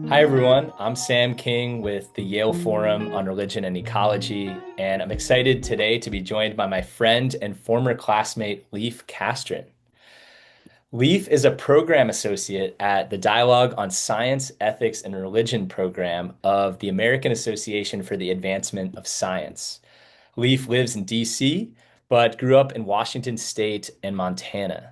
Hi, everyone. I'm Sam King with the Yale Forum on Religion and Ecology, and I'm excited today to be joined by my friend and former classmate, Leif Castren. Leif is a program associate at the Dialogue on Science, Ethics, and Religion program of the American Association for the Advancement of Science. Leif lives in DC, but grew up in Washington State and Montana.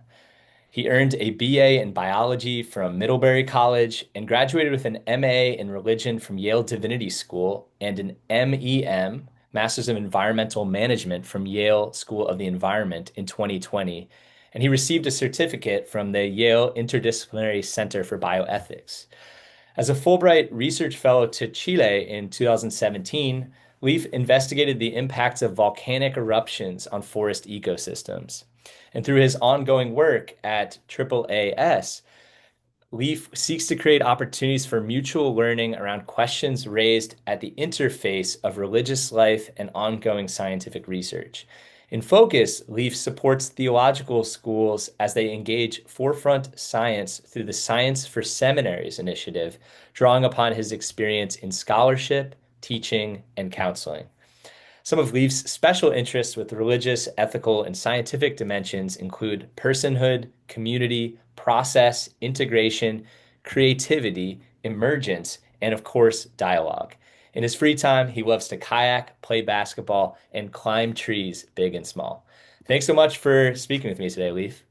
He earned a BA in biology from Middlebury College and graduated with an MA in religion from Yale Divinity School and an MEM, Masters of Environmental Management from Yale School of the Environment in 2020. And he received a certificate from the Yale Interdisciplinary Center for Bioethics. As a Fulbright Research Fellow to Chile in 2017, Leif investigated the impacts of volcanic eruptions on forest ecosystems. And through his ongoing work at AAAS, Leif seeks to create opportunities for mutual learning around questions raised at the interface of religious life and ongoing scientific research. In Focus, Leif supports theological schools as they engage forefront science through the Science for Seminaries initiative, drawing upon his experience in scholarship, teaching, and counseling. Some of Leif's special interests with religious, ethical, and scientific dimensions include personhood, community, process, integration, creativity, emergence, and of course, dialogue. In his free time, he loves to kayak, play basketball, and climb trees, big and small. Thanks so much for speaking with me today, Leif.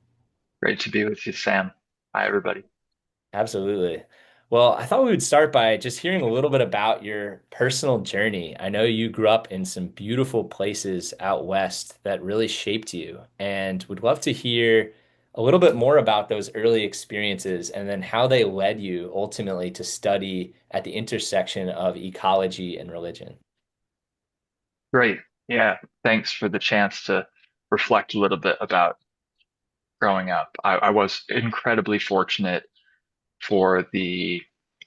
Great to be with you, Sam. Hi, everybody. Absolutely. Well, I thought we would start by just hearing a little bit about your personal journey. I know you grew up in some beautiful places out west that really shaped you, and would love to hear a little bit more about those early experiences and then how they led you ultimately to study at the intersection of ecology and religion. Great. Yeah, thanks for the chance to reflect a little bit about growing up. I was incredibly fortunate for the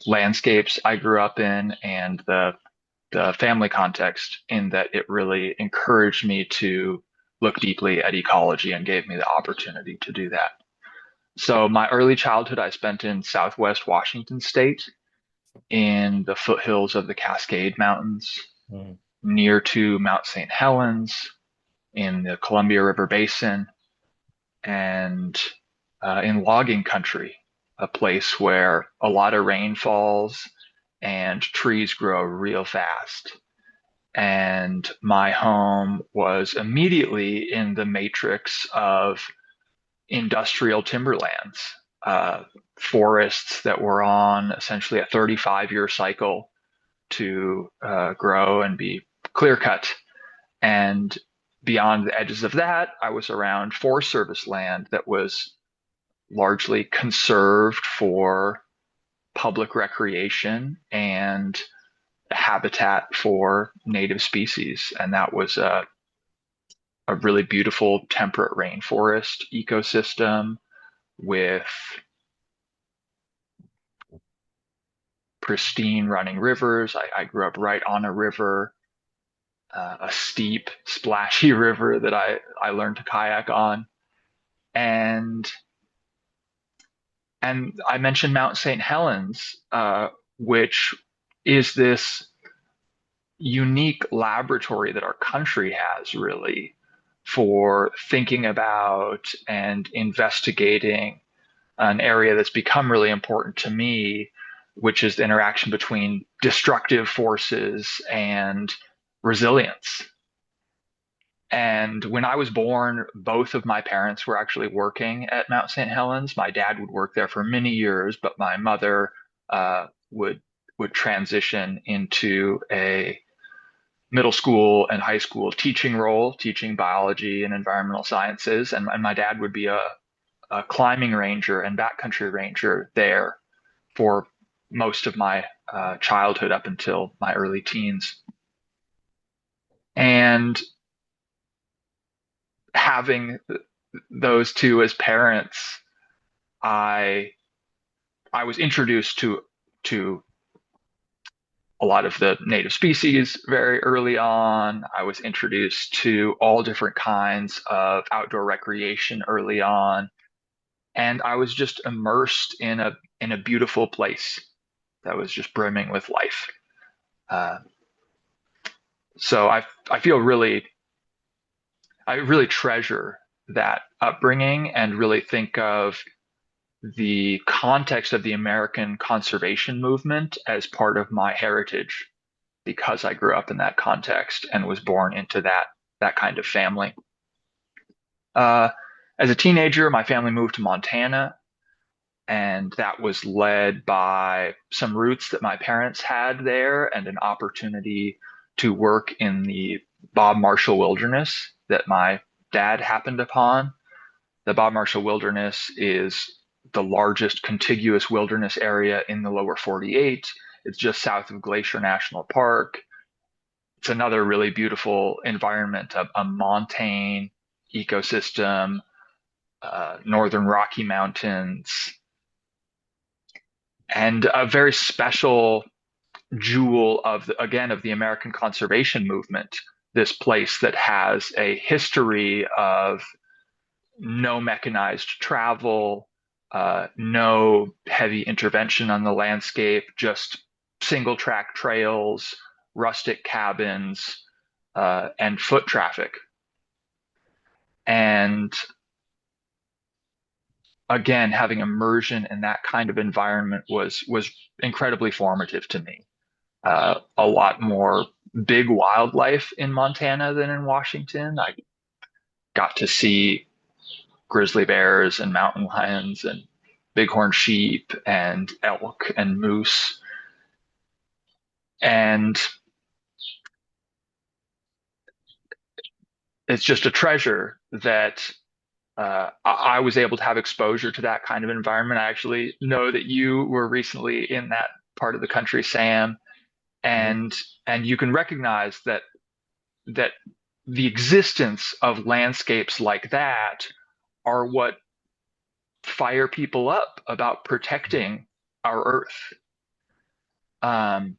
landscapes I grew up in and the family context in that it really encouraged me to look deeply at ecology and gave me the opportunity to do that. So my early childhood I spent in Southwest Washington State in the foothills of the Cascade Mountains, Mm. near to Mount St. Helens in the Columbia River Basin, and in logging country, a place where a lot of rain falls and trees grow real fast. And my home was immediately in the matrix of industrial timberlands, forests that were on essentially a 35-year cycle to grow and be clear cut. And beyond the edges of that, I was around Forest Service land that was largely conserved for public recreation and habitat for native species. And that was a really beautiful temperate rainforest ecosystem with pristine running rivers. I grew up right on a river, a steep, splashy river that I learned to kayak on. And And I mentioned Mount St. Helens, which is this unique laboratory that our country has really for thinking about and investigating an area that's become really important to me, which is the interaction between destructive forces and resilience. And when I was born, both of my parents were actually working at Mount St. Helens. My dad would work there for many years, but my mother would transition into a middle school and high school teaching role, teaching biology and environmental sciences. And my dad would be a climbing ranger and backcountry ranger there for most of my childhood up until my early teens. And having those two as parents, I I was introduced to a lot of the native species very early on. I was introduced to all different kinds of outdoor recreation early on, and I was just immersed in a beautiful place. that was just brimming with life. Uh, so I feel really I really treasure that upbringing and really think of the context of the American conservation movement as part of my heritage because I grew up in that context and was born into that kind of family. Uh, as a teenager, my family moved to Montana, and that was led by some roots that my parents had there and an opportunity to work in the Bob Marshall Wilderness that my dad happened upon. The Bob Marshall Wilderness is the largest contiguous wilderness area in the lower 48. It's just south of Glacier National Park. It's another really beautiful environment, a montane ecosystem, northern Rocky Mountains, and a very special jewel of again of the American conservation movement. This place that has a history of no mechanized travel, no heavy intervention on the landscape, just single track trails, rustic cabins, and foot traffic. And again, having immersion in that kind of environment was incredibly formative to me. A lot more big wildlife in Montana than in Washington. I got to see grizzly bears and mountain lions and bighorn sheep and elk and moose. And it's just a treasure that I was able to have exposure to that kind of environment. I actually know that you were recently in that part of the country, Sam, Mhm. and you can recognize that the existence of landscapes like that are what fire people up about protecting our earth. Um,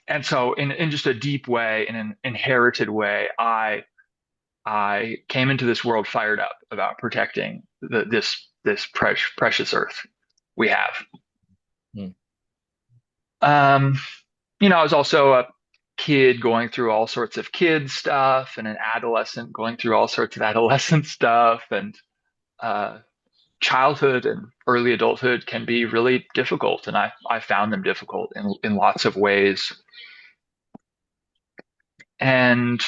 and so in just a deep way, in an inherited way, I came into this world fired up about protecting this precious earth we have. Mm. Um, I was also a kid going through all sorts of kid stuff and an adolescent going through all sorts of adolescent stuff. And uh, childhood and early adulthood can be really difficult. And I found them difficult in lots of ways. And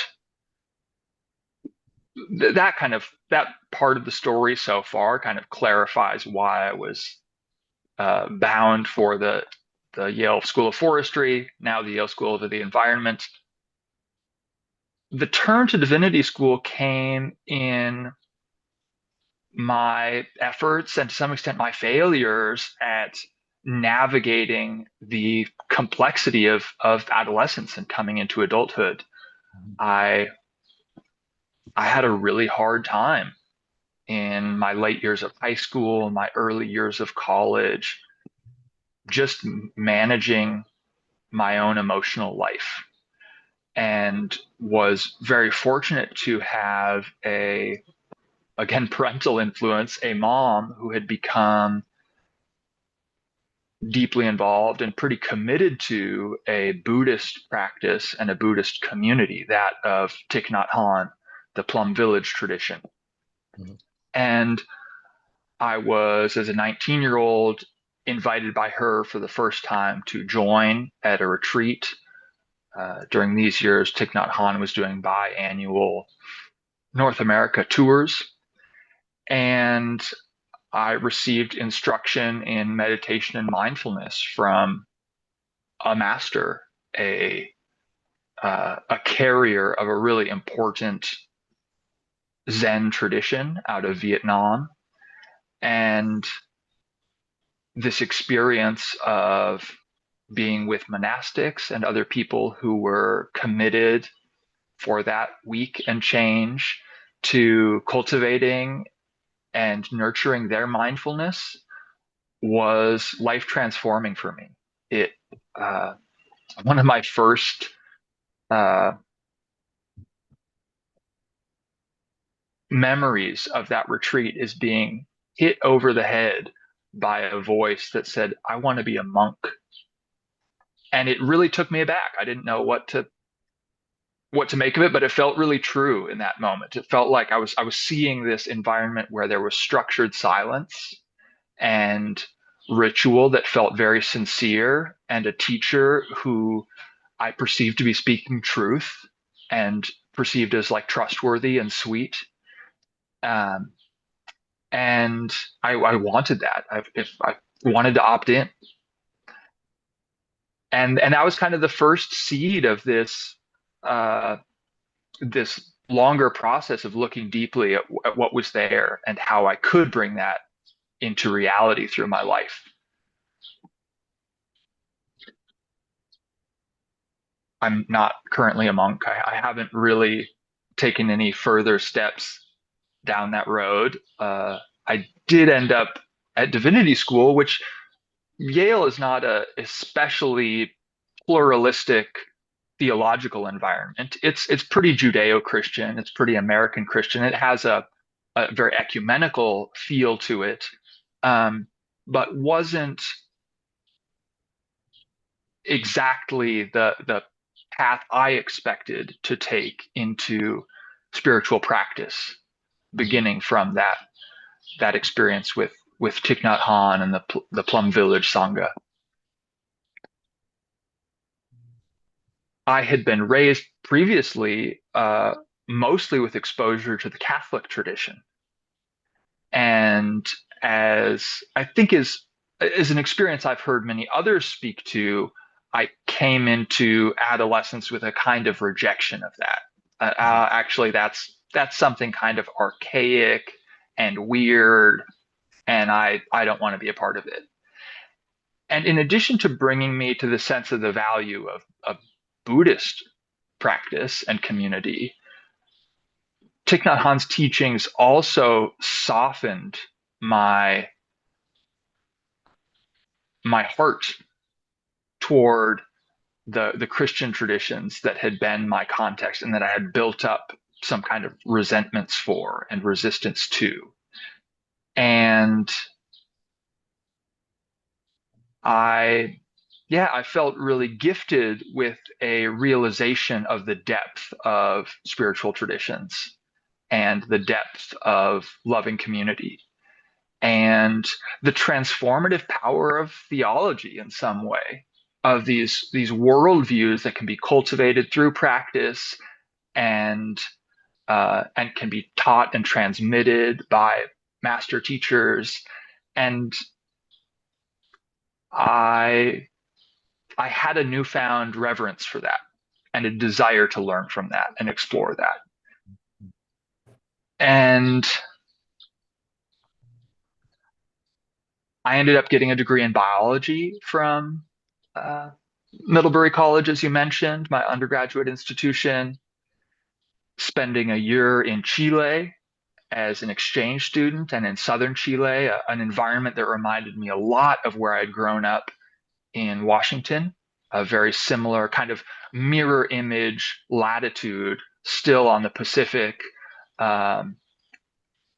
that part of the story so far kind of clarifies why I was bound for the Yale School of Forestry, now the Yale School of the Environment. The turn to divinity school came in my efforts and to some extent my failures at navigating the complexity of adolescence and coming into adulthood. I I had a really hard time in my late years of high school, my early years of college, just managing my own emotional life, and was very fortunate to have again, parental influence, a mom who had become deeply involved and pretty committed to a Buddhist practice and a Buddhist community, that of Thich Nhat Hanh, the Plum Village tradition. Mhm. And I was, as a 19-year-old, invited by her for the first time to join at a retreat. During these years, Thich Nhat Hanh was doing biannual North America tours. And I received instruction in meditation and mindfulness from a master, a carrier of a really important Zen tradition out of Vietnam. And this experience of being with monastics and other people who were committed for that week and change to cultivating and nurturing their mindfulness was life transforming for me. It one of my first uh, memories of that retreat is being hit over the head by a voice that said, "I want to be a monk." And it really took me aback. I didn't know what to make of it, but it felt really true in that moment. It felt like I was seeing this environment where there was structured silence and ritual that felt very sincere, and a teacher who I perceived to be speaking truth and perceived as like trustworthy and sweet. Um, and I wanted that. If I wanted to opt in, and that was kind of the first seed of uh, this longer process of looking deeply at what was there and how I could bring that into reality through my life. I'm not currently a monk. I haven't really taken any further steps down that road. I did end up at Divinity School, which Yale is not a especially pluralistic theological environment. It's pretty Judeo-Christian. It's pretty American Christian. It has a very ecumenical feel to it, but wasn't exactly the path I expected to take into spiritual practice, beginning from that experience with Thich Nhat Hanh and the Plum Village Sangha. I had been raised previously mostly with exposure to the Catholic tradition, and as I think is an experience I've heard many others speak to, I came into adolescence with a kind of rejection of that. Actually, that's something kind of archaic and weird, and I don't want to be a part of it. And in addition to bringing me to the sense of the value of Buddhist practice and community, Thich Nhat Hanh's teachings also softened my my heart toward the Christian traditions that had been my context and that I had built up some kind of resentments for and resistance to. And I I felt really gifted with a realization of the depth of spiritual traditions and the depth of loving community and the transformative power of theology in some way, of these worldviews that can be cultivated through practice and and can be taught and transmitted by master teachers. And I I had a newfound reverence for that and a desire to learn from that and explore that. And I ended up getting a degree in biology from uh, Middlebury College, as you mentioned, my undergraduate institution, spending a year in Chile as an exchange student and in southern Chile, an environment that reminded me a lot of where I'd grown up in Washington, a very similar kind of mirror image latitude, still on the Pacific, um,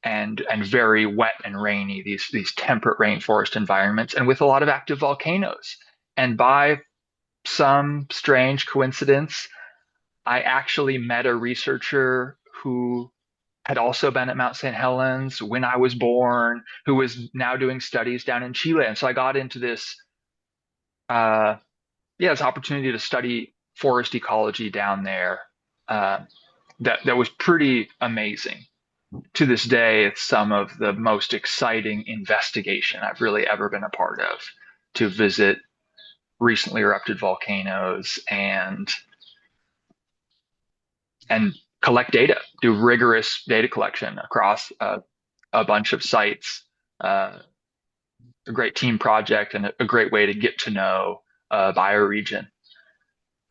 and very wet and rainy, these temperate rainforest environments, and with a lot of active volcanoes. And by some strange coincidence, I actually met a researcher who had also been at Mount St. Helens when I was born, who was now doing studies down in Chile. And so I got into uh, this opportunity to study forest ecology down there. Uh, that was pretty amazing. To this day, it's some of the most exciting investigation I've really ever been a part of, to visit recently erupted volcanoes and collect data, do rigorous data collection across a bunch of sites. A great team project and a great way to get to know a bioregion.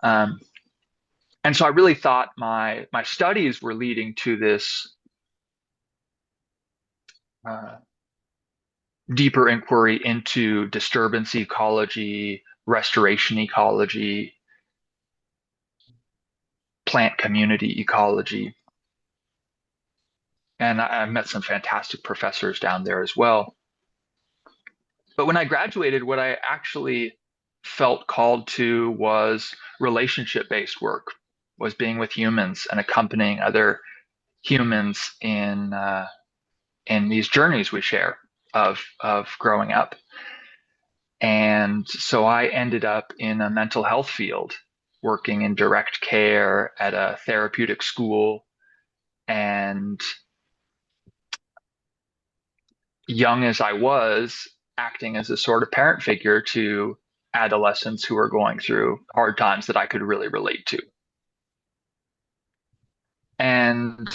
Um, and so I really thought my studies were leading to this uh, deeper inquiry into disturbance ecology, restoration ecology, plant community ecology. And I met some fantastic professors down there as well. But when I graduated, what I actually felt called to was relationship-based work, was being with humans and accompanying other humans in these journeys we share of growing up. And so I ended up in a mental health field, working in direct care at a therapeutic school, and young as I was, acting as a sort of parent figure to adolescents who were going through hard times that I could really relate to. And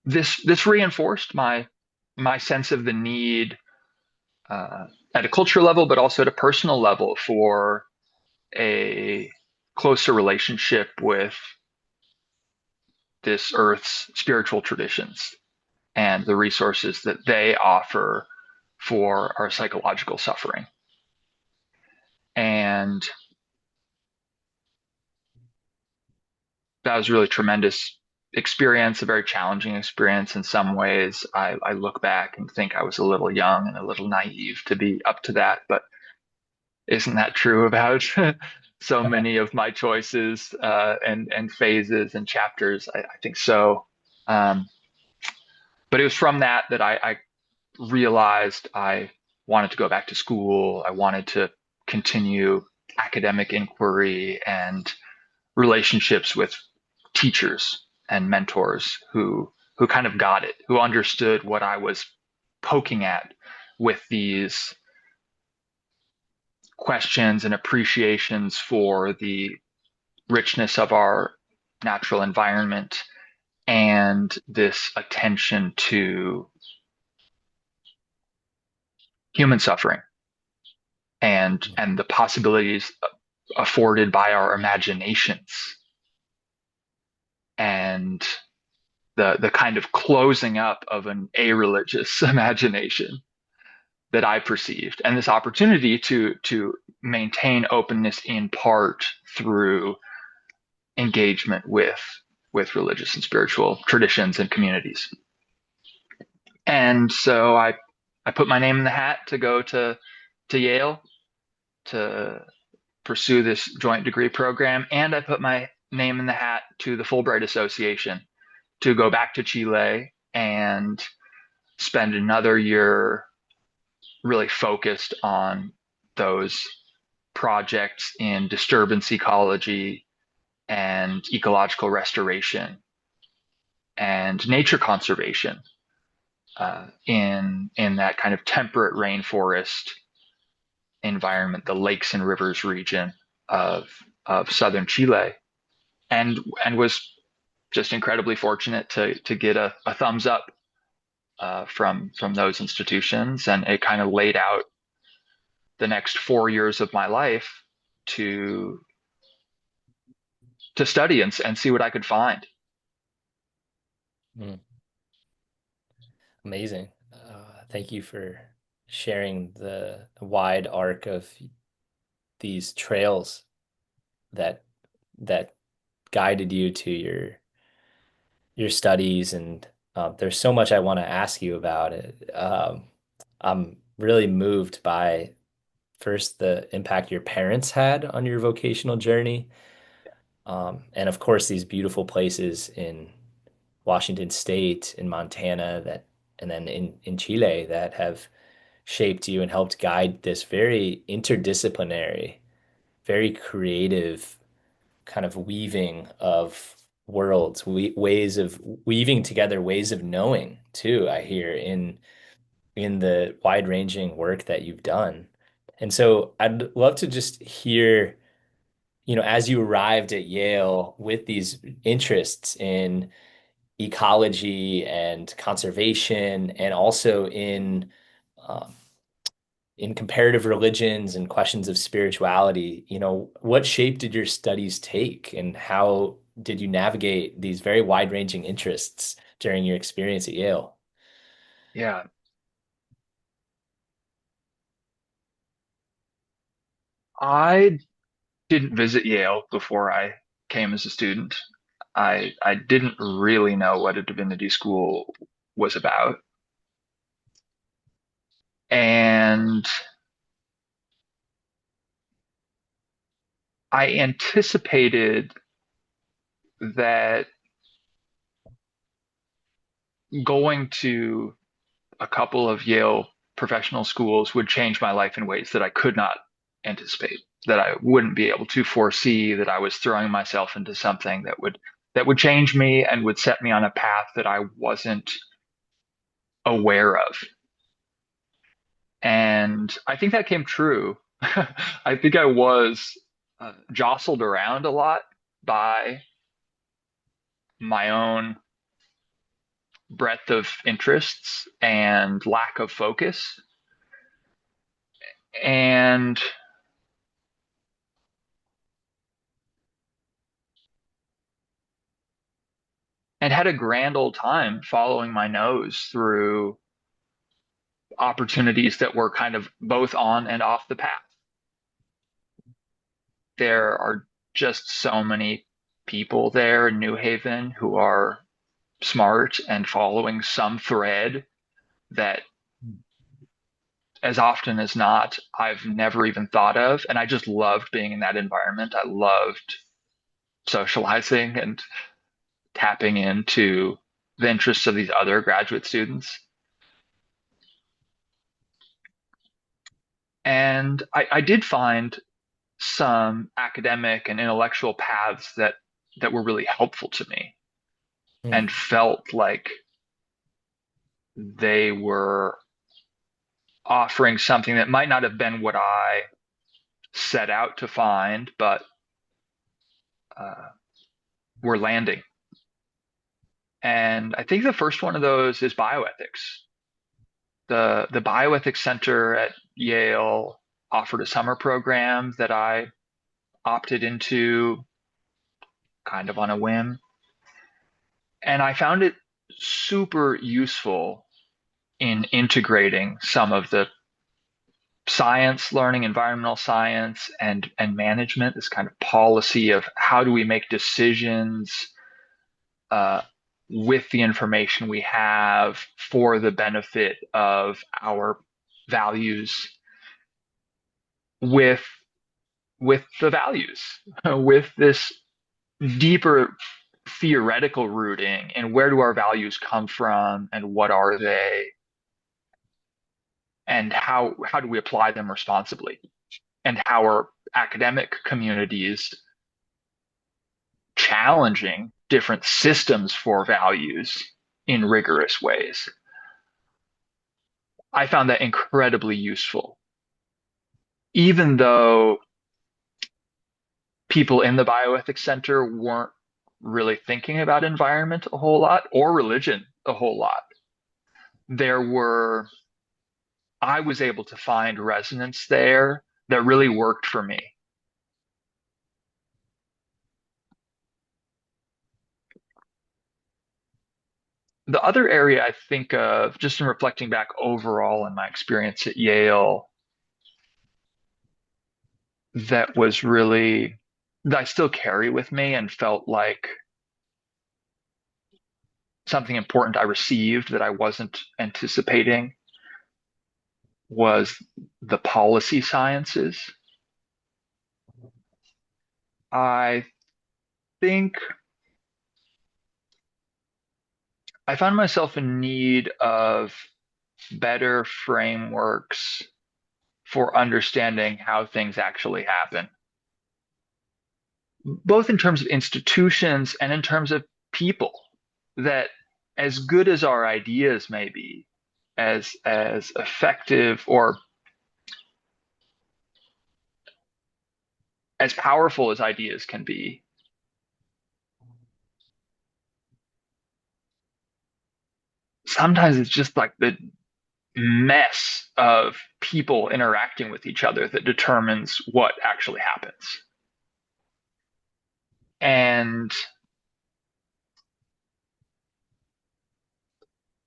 this reinforced my sense of the need at a cultural level, but also at a personal level for a closer relationship with this earth's spiritual traditions and the resources that they offer for our psychological suffering. And that was a really tremendous experience, a very challenging experience in some ways. I look back and think I was a little young and a little naive to be up to that, but isn't that true about so many of my choices and phases and chapters? I think so. Um, but it was from that I realized I wanted to go back to school. I wanted to continue academic inquiry and relationships with teachers and mentors who kind of got it, who understood what I was poking at with these questions and appreciations for the richness of our natural environment and this attention to human suffering and the possibilities afforded by our imaginations and the kind of closing up of an a-religious imagination that I perceived, and this opportunity to maintain openness in part through engagement with religious and spiritual traditions and communities. And so I put my name in the hat to go to Yale to pursue this joint degree program, and I put my name in the hat to the Fulbright Association to go back to Chile and spend another year really focused on those projects in disturbance ecology and ecological restoration and nature conservation in that kind of temperate rainforest environment, the lakes and rivers region of southern Chile, and was just incredibly fortunate to get a thumbs up from those institutions, and it kind of laid out the next 4 years of my life to to study and see what I could find. Mm, amazing. Thank you for sharing the wide arc of these trails that that guided you to your studies, and there's so much I want to ask you about it. I'm really moved by first the impact your parents had on your vocational journey, and of course these beautiful places in Washington State, in Montana, that and then in Chile that have shaped you and helped guide this very interdisciplinary, very creative kind of weaving of worlds, ways of weaving together ways of knowing too, I hear in the wide-ranging work that you've done. And so I'd love to just hear, as you arrived at Yale with these interests in ecology and conservation and also um, in comparative religions and questions of spirituality, what shape did your studies take and how did you navigate these very wide-ranging interests during your experience at Yale? Yeah, I didn't visit Yale before I came as a student. I didn't really know what a divinity school was about. And I anticipated that going to a couple of Yale professional schools would change my life in ways that I could not anticipate, that I wouldn't be able to foresee, that I was throwing myself into something that would change me and would set me on a path that I wasn't aware of. And I think that came true. I think I was jostled around a lot by my own breadth of interests and lack of focus. And had a grand old time following my nose through opportunities that were kind of both on and off the path. There are just so many people there in New Haven who are smart and following some thread that, as often as not, I've never even thought of. And I just loved being in that environment. I loved socializing and tapping into the interests of these other graduate students. And I did find some academic and intellectual paths that were really helpful to me Hmm. and felt like they were offering something that might not have been what I set out to find, but uh, were landing. And I think the first one of those is bioethics. The Bioethics Center at Yale offered a summer program that I opted into kind of on a whim. And I found it super useful in integrating some of the science learning, environmental science, and management, this kind of policy of how do we make decisions uh, with the information we have for the benefit of our values with the values, with this deeper theoretical rooting and where do our values come from and what are they and how do we apply them responsibly and how are academic communities challenging different systems for values in rigorous ways. I found that incredibly useful, even though people in the bioethics center weren't really thinking about environment a whole lot or religion a whole lot. There were, I was able to find resonance there that really worked for me. The other area I think of, just in reflecting back overall in my experience at Yale, that was really, that I still carry with me and felt like something important I received that I wasn't anticipating was the policy sciences. I think I found myself in need of better frameworks for understanding how things actually happen, both in terms of institutions and in terms of people. That as good as our ideas may be, as effective or as powerful as ideas can be, sometimes it's just like the mess of people interacting with each other that determines what actually happens. And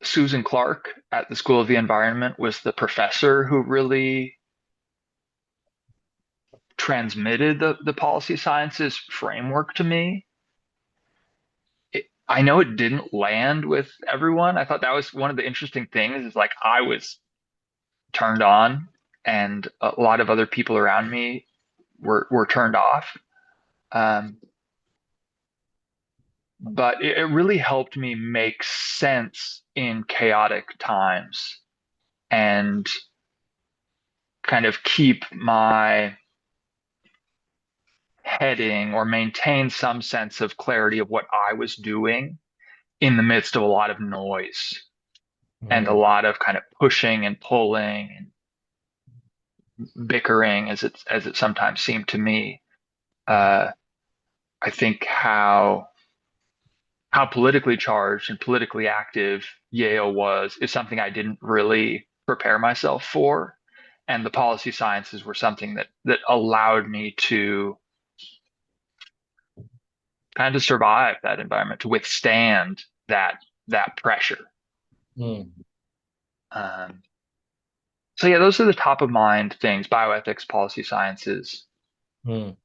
Susan Clark at the School of the Environment was the professor who really transmitted the policy sciences framework to me. I know it didn't land with everyone. I thought that was one of the interesting things is like I was turned on and a lot of other people around me were turned off. Um, but it really helped me make sense in chaotic times and kind of keep my heading or maintain some sense of clarity of what I was doing in the midst of a lot of noise and a Mm, lot of kind of pushing and pulling and bickering as it sometimes seemed to me. Uh, I think how politically charged and politically active Yale was is something I didn't really prepare myself for. And the policy sciences were something that allowed me to kind of survive that environment, to withstand that pressure. mm, Um, so yeah, those are the top of mind things: bioethics, policy sciences. mm.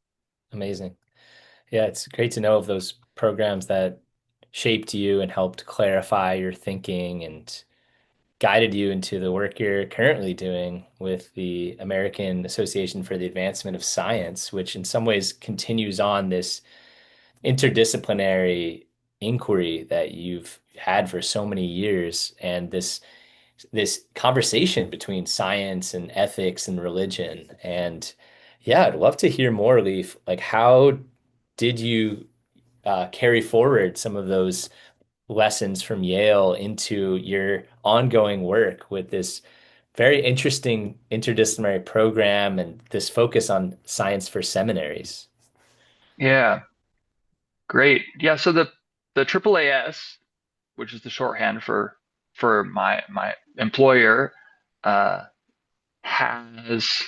Amazing. Yeah, it's great to know of those programs that shaped you and helped clarify your thinking and guided you into the work you're currently doing with the American Association for the Advancement of Science, which in some ways continues on this interdisciplinary inquiry that you've had for so many years and this conversation between science and ethics and religion. And yeah, I'd love to hear more, Leif. Like, how did you carry forward some of those lessons from Yale into your ongoing work with this very interesting interdisciplinary program and this focus on science for seminaries? Yeah, great. Yeah, so the AAAS, which is the shorthand for my employer, uh, has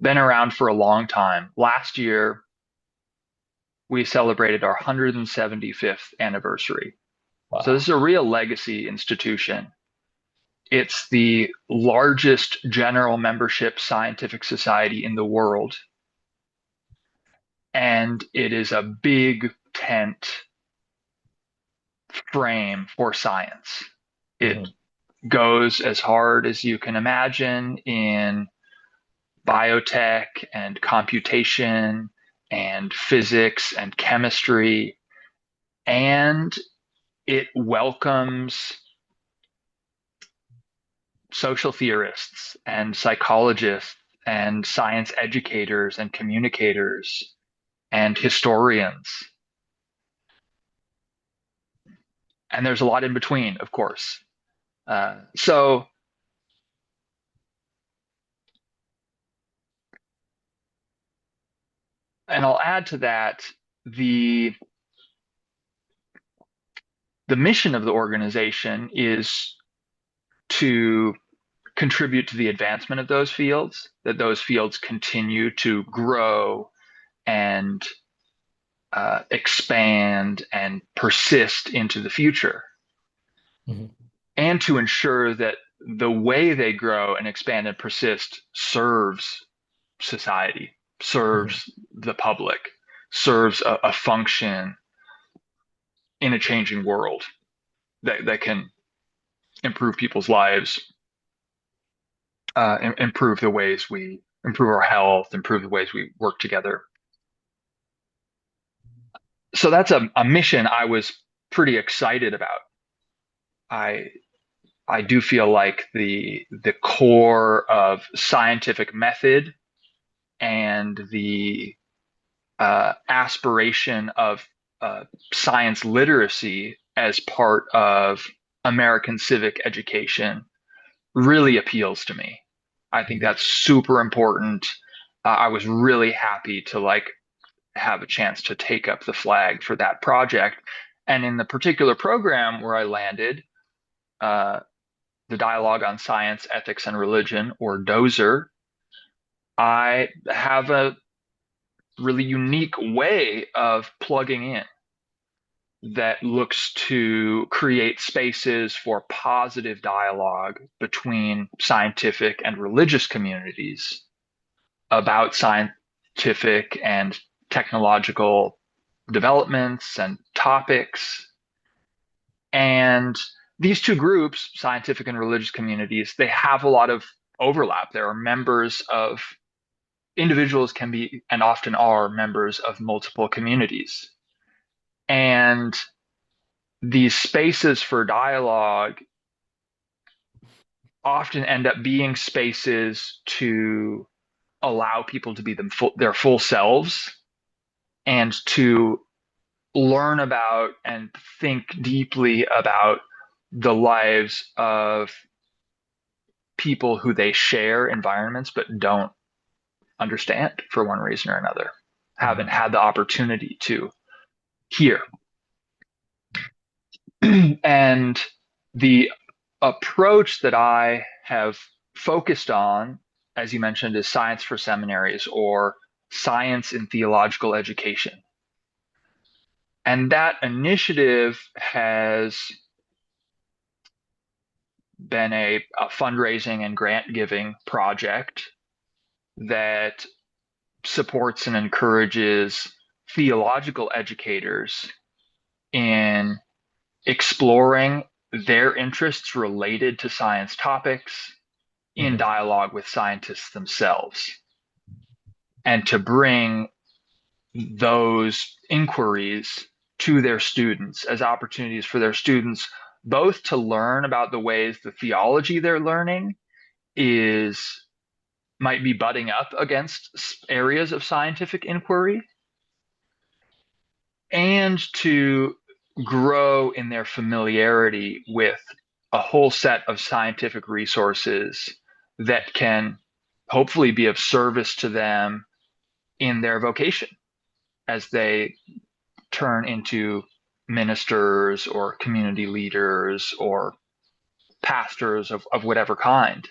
been around for a long time. Last year, we celebrated our 175th anniversary. So this is Wow. a real legacy institution. It's the largest general membership scientific society in the world, and it is a big tent frame for science. It Mhm. goes as hard as you can imagine in biotech and computation and physics and chemistry, and it welcomes social theorists and psychologists and science educators and communicators and historians. And there's a lot in between, of course. So, and I'll add to that the the mission of the organization is to contribute to the advancement of those fields, that those fields continue to grow and expand and persist into the future, Mhm. and to ensure that the way they grow and expand and persist serves society, Mhm. serves the public, serves a function in a changing world that can improve people's lives, improve the ways we improve our health, improve the ways we work together. So that's a mission I was pretty excited about. I I do feel like the core of scientific method and the aspiration of science literacy as part of American civic education really appeals to me. I think Mhm. that's super important. I was really happy to like have a chance to take up the flag for that project. And in the particular program where I landed, uh, the Dialogue on Science, Ethics, and Religion, or DOSER, I have a really unique way of plugging in that looks to create spaces for positive dialogue between scientific and religious communities about scientific and technological developments and topics. And these two groups, scientific and religious communities, they have a lot of overlap. There are members of individuals can be and often are members of multiple communities. And these spaces for dialogue often end up being spaces to allow people to be their full selves and to learn about and think deeply about the lives of people who they share environments but don't understand for one reason or another, haven't Mhm. had the opportunity to hear. And the approach that I have focused on, as you mentioned, is science for seminaries or science in theological education. And that initiative has been a fundraising and grant giving project that supports and encourages theological educators in exploring their interests related to science topics in Mhm. dialogue with scientists themselves, and to bring those inquiries to their students as opportunities for their students both to learn about the ways the theology they're learning is might be butting up against areas of scientific inquiry, and to grow in their familiarity with a whole set of scientific resources that can hopefully be of service to them in their vocation as they turn into ministers or community leaders or pastors of whatever kind.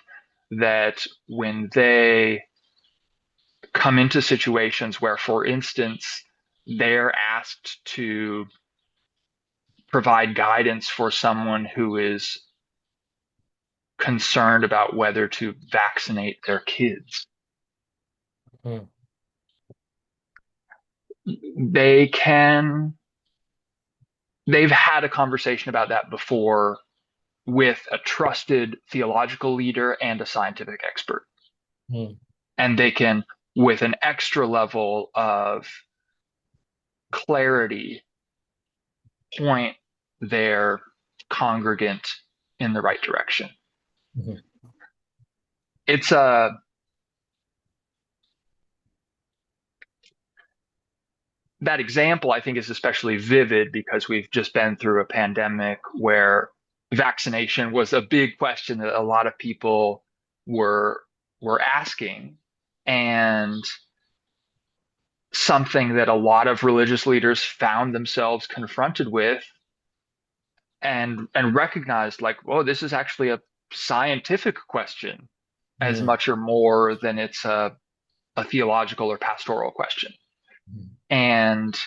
That when they come into situations where, for instance, they're asked to provide guidance for someone who is concerned about whether to vaccinate their kids, Mhm. they can, they've had a conversation about that before with a trusted theological leader and a scientific expert. Mhm. And they can, with an extra level of clarity, point their congregant in the right direction. Mhm. It's a That example I think is especially vivid because we've just been through a pandemic where vaccination was a big question that a lot of people were were asking, and something that a lot of religious leaders found themselves confronted with and recognized, like, whoa, this is actually a scientific question as Mhm. much or more than it's a theological or pastoral question. Mhm. And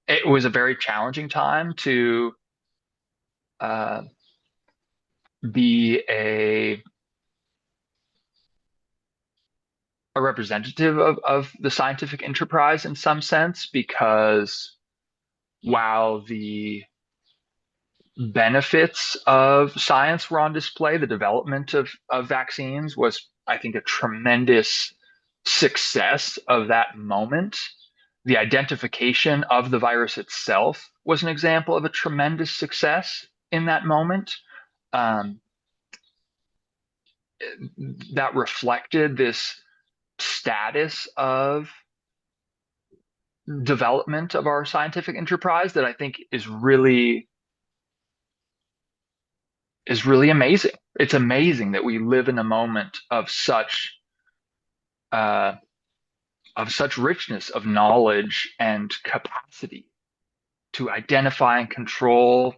it was a very challenging time to uh, be a representative of the scientific enterprise in some sense, because while the benefits of science were on display, the development of vaccines was, I think, a tremendous success of that moment. The identification of the virus itself was an example of a tremendous success in that moment. Um, that reflected this status of development of our scientific enterprise that I think is really amazing. It's amazing that we live in a moment uh, of such richness of knowledge and capacity to identify and control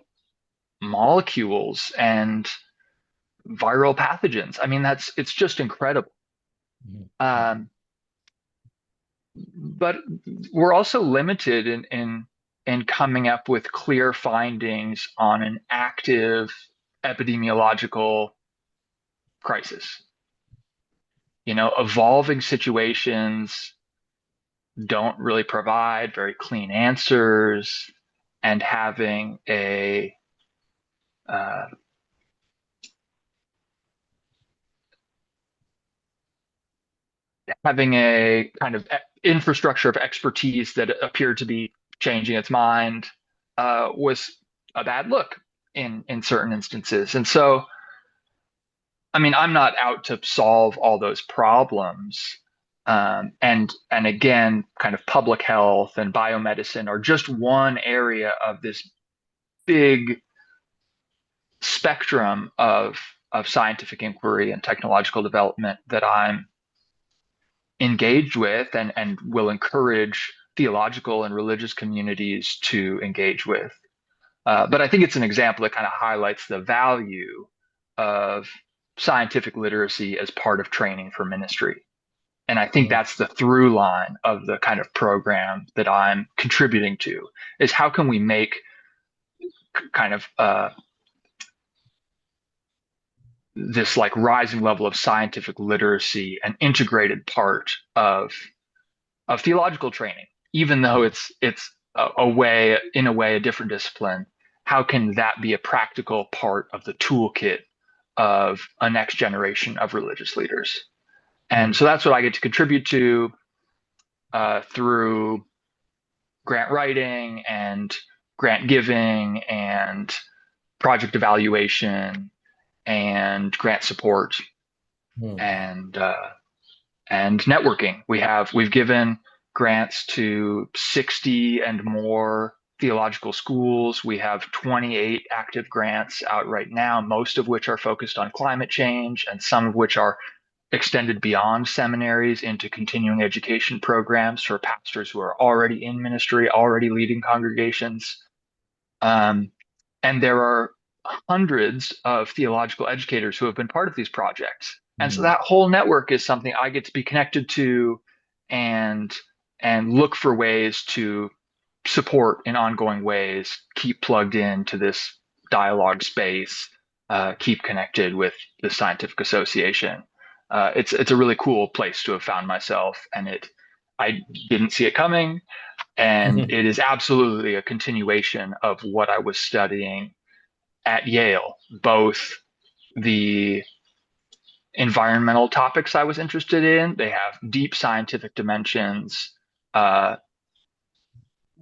molecules and viral pathogens. I mean, that's it's just incredible. Mhm. Um, but we're also limited in coming up with clear findings on an active epidemiological crisis. You know, evolving situations don't really provide very clean answers, and having uh, having a kind of infrastructure of expertise that appeared to be changing its mind was a bad look in certain instances. And so, I mean, I'm not out to solve all those problems. And again, kind of public health and biomedicine are just one area of this big spectrum of scientific inquiry and technological development that I'm engaged with and will encourage theological and religious communities to engage with. But I think it's an example that kind of highlights the value of scientific literacy as part of training for ministry. And I think Mm, that's the through line of the kind of program that I'm contributing to is how can we make kind of this like rising level of scientific literacy an integrated part of theological training, even though mm, it's a way, in a way, a different discipline. How can that be a practical part of the toolkit of a next generation of religious leaders? And mm, so that's what I get to contribute to through grant writing and grant giving and project evaluation and grant support mm, and and networking. We've given grants to 60 and more theological schools. We have 28 active grants out right now, most of which are focused on climate change and some of which are extended beyond seminaries into continuing education programs for pastors who are already in ministry, already leading congregations. Um, and there are hundreds of theological educators who have been part of these projects. And so mm. that whole network is something I get to be connected to and and look for ways to support in ongoing ways, keep plugged into this dialogue space, keep connected with the scientific association. It's a really cool place to have found myself, and it I didn't see it coming, and it is absolutely a continuation of what I was studying at Yale, both the environmental topics I was interested in. They have deep scientific dimensions uh,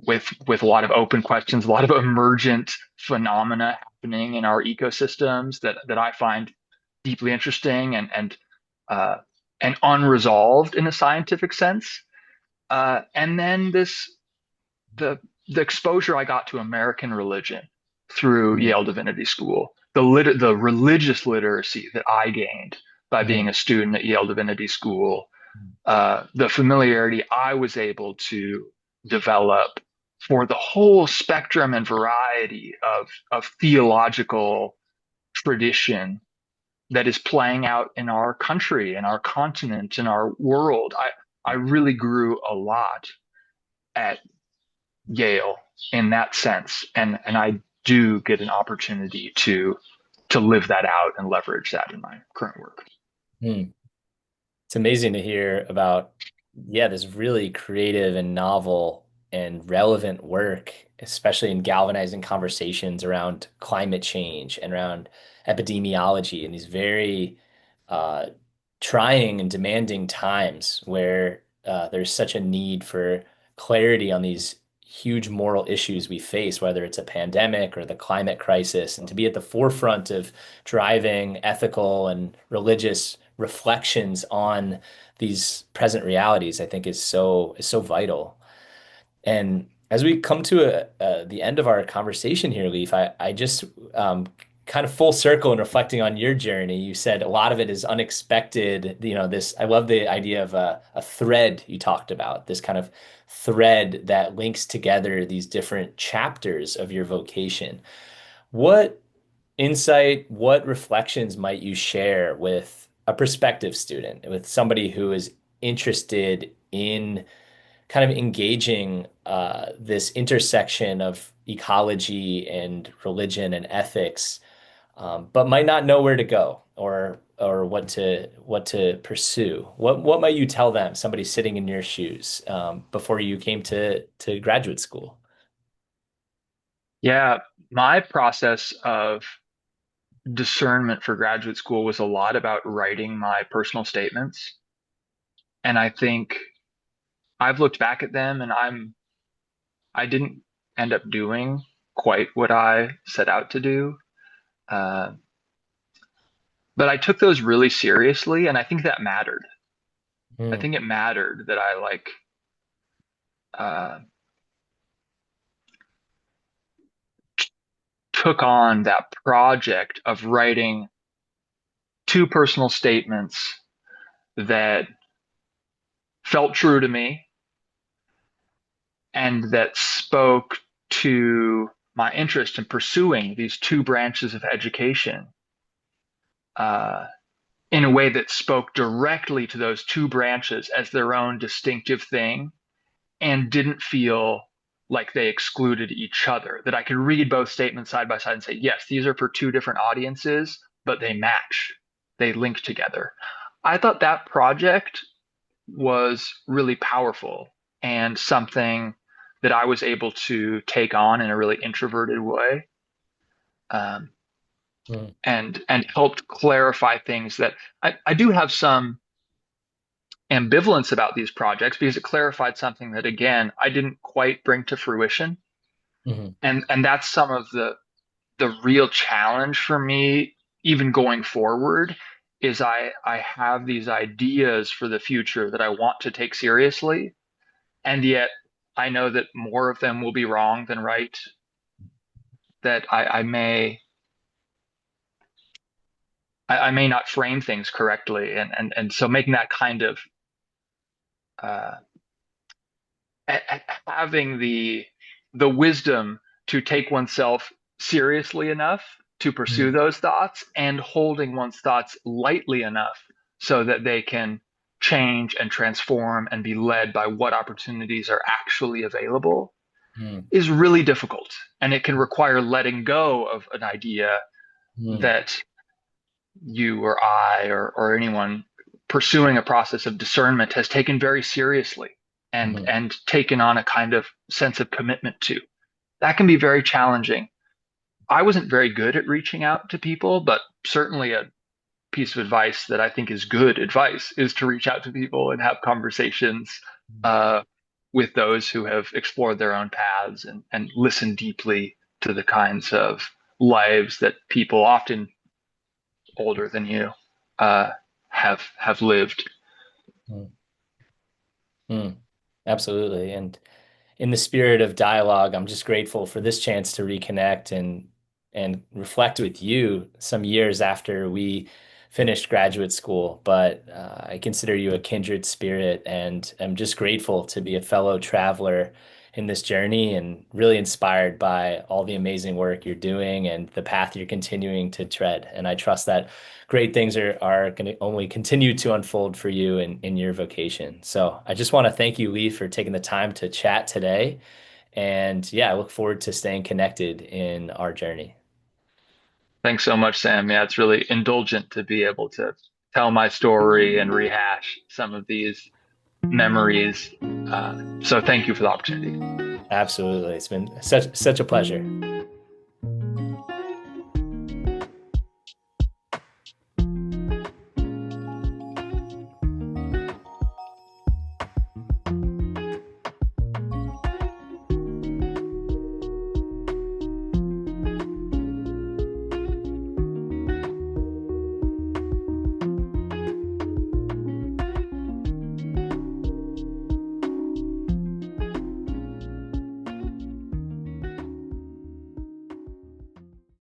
with a lot of open questions, a lot of emergent phenomena happening in our ecosystems that I find deeply interesting uh, and unresolved in a scientific sense. And then the the exposure I got to American religion through Mm, Yale Divinity School, the religious literacy that I gained by being mm, a student at Yale Divinity School, mm, the familiarity I was able to develop for the whole spectrum and variety of theological tradition that is playing out in our country, in our continent, in our world. I really grew a lot at Yale in that sense, and I do get an opportunity to live that out and leverage that in my current work. mm. It's amazing to hear about, yeah, this really creative and novel and relevant work, especially in galvanizing conversations around climate change and around epidemiology and these very uh, trying and demanding times where there's such a need for clarity on these huge moral issues we face, whether it's a pandemic or the climate crisis, and to be at the forefront of driving ethical and religious reflections on these present realities, I think is so vital. And as we come to the end of our conversation here, Leif, I just kind of full circle and reflecting on your journey. You said a lot of it is unexpected. This, I love the idea of a thread you talked about, this kind of thread that links together these different chapters of your vocation. What insight, what reflections might you share with a prospective student, with somebody who is interested in kind of engaging this intersection of ecology and religion and ethics, but might not know where to go or what to pursue? What might you tell them, somebody sitting in your shoes, before you came to graduate school? Yeah, my process of discernment for graduate school was a lot about writing my personal statements And I think I've looked back at them and I didn't end up doing quite what I set out to do. Uh, but I took those really seriously, and I think that mattered. I Mm, think it mattered that I uh, took on that project of writing two personal statements that felt true to me and that spoke to my interest in pursuing these two branches of education uh, in a way that spoke directly to those two branches as their own distinctive thing and didn't feel like they excluded each other. That I could read both statements side by side and say, yes, these are for two different audiences, but they match, they link together. I thought that project was really powerful and something that I was able to take on in a really introverted way, um, mm, and helped clarify things that I do have some ambivalence about these projects because it clarified something that again I didn't quite bring to fruition. mhm, And that's some of the real challenge for me even going forward is I have these ideas for the future that I want to take seriously, and yet I know that more of them will be wrong than right, that I may not frame things correctly, and so making that kind of uh, having the wisdom to take oneself seriously enough to pursue mm, those thoughts and holding one's thoughts lightly enough so that they can change and transform and be led by what opportunities are actually available mm, is really difficult. And it can require letting go of an idea mm, that you or I or anyone pursuing a process of discernment has taken very seriously mhm, and taken on a kind of sense of commitment to. That can be very challenging. I wasn't very good at reaching out to people, but certainly a piece of advice that I think is good advice is to reach out to people and have conversations uh, with those who have explored their own paths and listen deeply to the kinds of lives that people often older than you uh, have lived. mm, mm. Absolutely. And in the spirit of dialogue, I'm just grateful for this chance to reconnect and reflect with you some years after we finished graduate school. But I consider you a kindred spirit, and I'm just grateful to be a fellow traveler in this journey and really inspired by all the amazing work you're doing and the path you're continuing to tread. And I trust that great things are going to only continue to unfold for you in your vocation. So I just want to thank you, Lee, for taking the time to chat today. And yeah, I look forward to staying connected in our journey. Thanks so much, Sam. Yeah, it's really indulgent to be able to tell my story and rehash some of these memories. So thank you for the opportunity. Absolutely. It's been such a pleasure.